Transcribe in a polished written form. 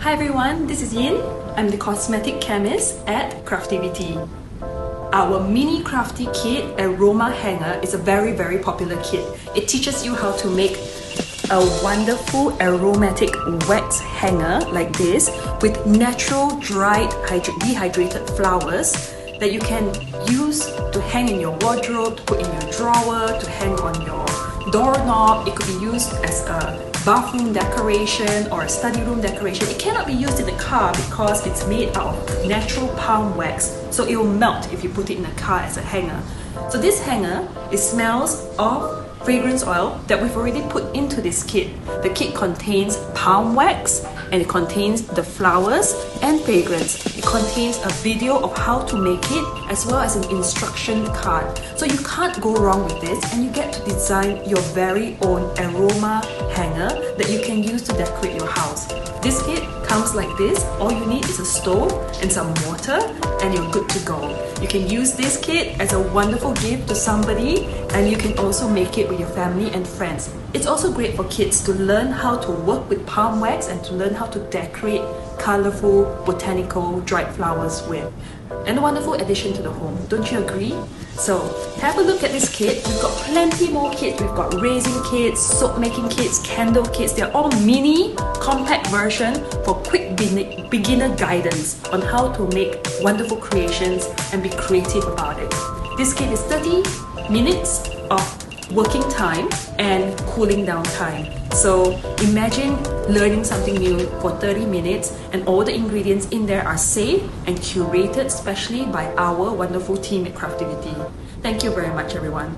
Hi everyone, this is Yin. I'm the cosmetic chemist at Craftiviti. Our mini Crafti-Kit Aroma Hanger is a very popular kit. It teaches you how to make a wonderful aromatic wax hanger like this with natural dried dehydrated flowers that you can use to hang in your wardrobe, to put in your drawer, to hang on your doorknob. It could be used as a bathroom decoration or a study room decoration. It cannot be used in the car because it's made out of natural palm wax, so it will melt if you put it in the car as a hanger. So this hanger, it smells of fragrance oil that we've already put into this kit. The kit contains palm wax and it contains the flowers and fragrance. It contains a video of how to make it as well as an instruction card. So you can't go wrong with this, and you get to design your very own aroma hanger that you can use to decorate your house. This kit comes like this. All you need is a stove and some water and you're good to go. You can use this kit as a wonderful gift to somebody, and you can also make it with your family and friends. It's also great for kids to learn how to work with palm wax and to learn how to decorate colorful botanical dried flowers with. And a wonderful addition to the home, don't you agree? So have a look at this kit. We've got plenty more kits. We've got resin kits, soap making kits, candle kits. They're all mini, compact version for quick beginner guidance on how to make wonderful creations and be creative about it. This kit is 30 minutes of working time and cooling down time. So imagine learning something new for 30 minutes, and all the ingredients in there are safe and curated specially by our wonderful team at Craftiviti. Thank you very much everyone.